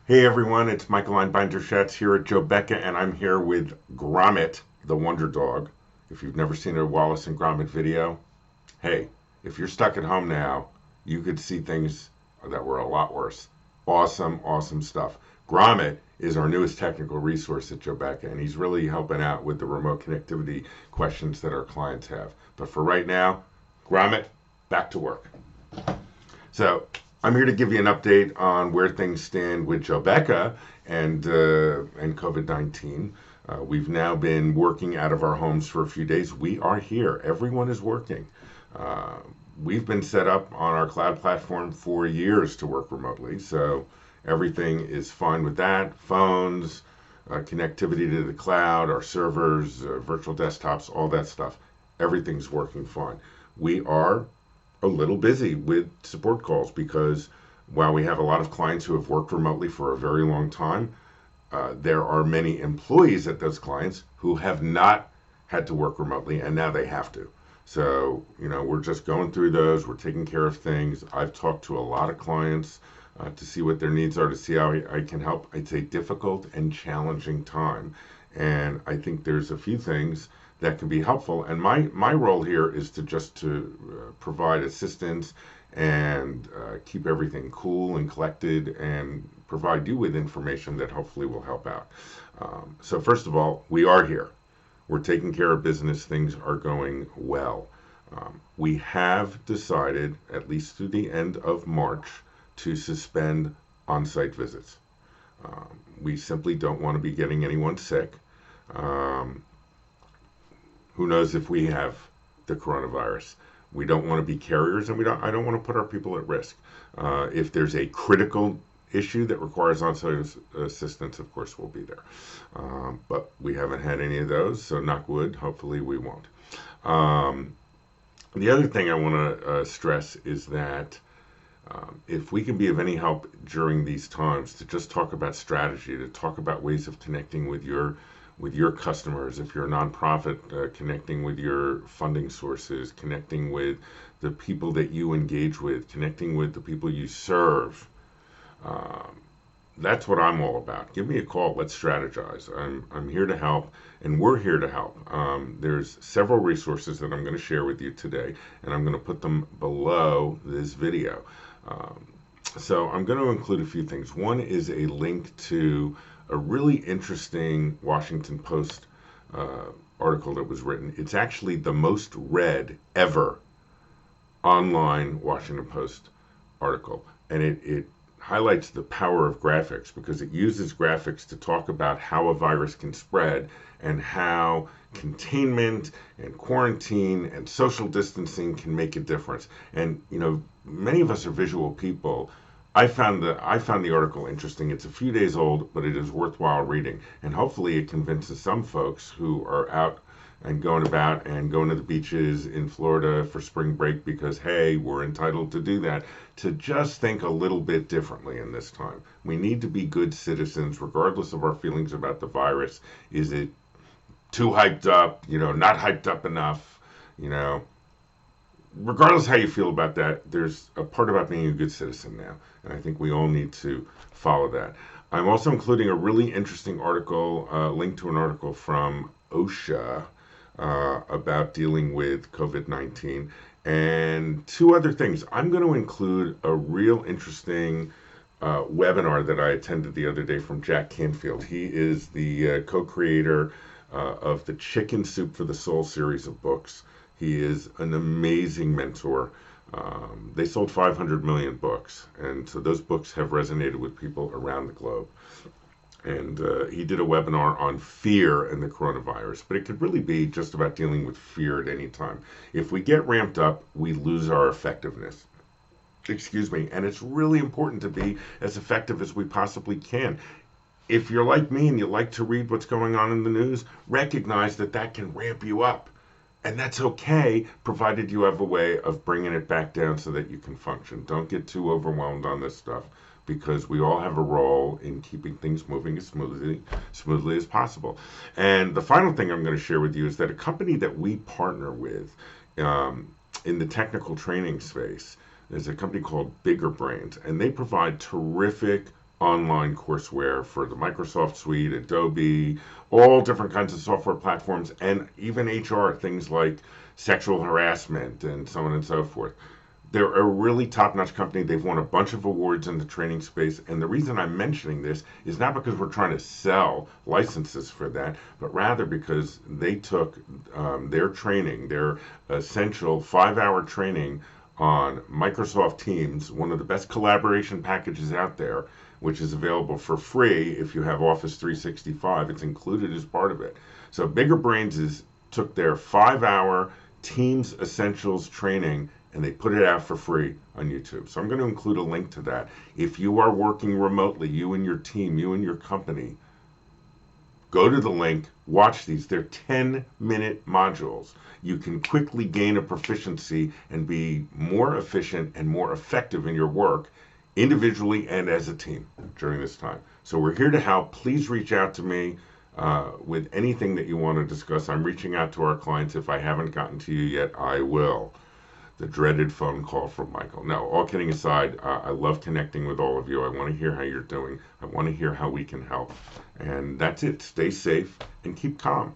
Hey everyone, it's Michael Einbinder-Schatz here at Joe Becca, and I'm here with Gromit, the Wonder Dog. If you've never seen a Wallace and Gromit video, hey, if you're stuck at home now, you could see things that were a lot worse. Awesome, awesome stuff. Gromit is our newest technical resource at Joe Becca, and he's really helping out with the remote connectivity questions that our clients have. But for right now, Gromit, back to work. So I'm here to give you an update on where things stand with Jobeca and COVID-19. We've now been working out of our homes for a few days. We are here. Everyone is working. Uh, we've been set up on our cloud platform for years to work remotely, so everything is fine with that. Phones, connectivity to the cloud, our servers, virtual desktops, all that stuff. Everything's working fine. We are a little busy with support calls because while we have a lot of clients who have worked remotely for a very long time, there are many employees at those clients who have not had to work remotely and now they have to. So, we're just going through those, we're taking care of things. I've talked to a lot of clients to see what their needs are, to see how I can help. It's a difficult and challenging time. And I think there's a few things that can be helpful. And my role here is to provide assistance and keep everything cool and collected and provide you with information that hopefully will help out. So first of all, we are here. We're taking care of business. Things are going well. We have decided, at least through the end of March, to suspend on-site visits. We simply don't want to be getting anyone sick. Um, who knows if we have the coronavirus? We don't want to be carriers, and I don't want to put our people at risk. If there's a critical issue that requires on-site assistance, of course we'll be there. But we haven't had any of those, so knock wood. Hopefully we won't. Um, the other thing I want to stress is that if we can be of any help during these times, to just talk about strategy, to talk about ways of connecting with your customers, if you're a nonprofit, connecting with your funding sources, connecting with the people that you engage with, connecting with the people you serve. Um, that's what I'm all about. Give me a call. Let's strategize. I'm here to help, and we're here to help. There's several resources that I'm going to share with you today, and I'm going to put them below this video. Um, so I'm going to include a few things. One is a link to a really interesting Washington Post uh, article that was written. It's actually the most read ever online Washington Post article, and it highlights the power of graphics because it uses graphics to talk about how a virus can spread and how containment and quarantine and social distancing can make a difference. And many of us are visual people. I found the article interesting. It's a few days old, but it is worthwhile reading, and hopefully it convinces some folks who are out and going about and going to the beaches in Florida for spring break because, hey, we're entitled to do that, to just think a little bit differently in this time. We need to be good citizens regardless of our feelings about the virus. Is it too hyped up, not hyped up enough, you know, regardless how you feel about that, there's a part about being a good citizen now, and I think we all need to follow that. I'm also including a really interesting article, link to an article from OSHA about dealing with COVID-19, and two other things. I'm going to include a real interesting webinar that I attended the other day from Jack Canfield. He is the co-creator of the Chicken Soup for the Soul series of books. He is an amazing mentor. They sold 500 million books, and so those books have resonated with people around the globe. And he did a webinar on fear and the coronavirus, but it could really be just about dealing with fear at any time. If we get ramped up, we lose our effectiveness. Excuse me, and it's really important to be as effective as we possibly can. If you're like me and you like to read what's going on in the news, recognize that that can ramp you up. And that's okay, provided you have a way of bringing it back down so that you can function. Don't get too overwhelmed on this stuff because we all have a role in keeping things moving as smoothly as possible. And the final thing I'm going to share with you is that a company that we partner with in the technical training space is a company called Bigger Brains, and they provide terrific online courseware for the Microsoft Suite, Adobe, all different kinds of software platforms, and even HR, things like sexual harassment and so on and so forth. They're a really top-notch company. They've won a bunch of awards in the training space. And the reason I'm mentioning this is not because we're trying to sell licenses for that, but rather because they took their training, their essential 5-hour training on Microsoft Teams, one of the best collaboration packages out there, which is available for free if you have Office 365. It's included as part of it. So Bigger Brains took their 5-hour Teams Essentials training and they put it out for free on YouTube. So I'm going to include a link to that. If you are working remotely, you and your team, you and your company, go to the link, watch these. They're 10-minute modules. You can quickly gain a proficiency and be more efficient and more effective in your work individually and as a team during this time. So we're here to help. Please reach out to me with anything that you want to discuss. I'm reaching out to our clients. If I haven't gotten to you yet, I will. The dreaded phone call from Michael. No, all kidding aside, I love connecting with all of you. I want to hear how you're doing. I want to hear how we can help. And that's it. Stay safe and keep calm.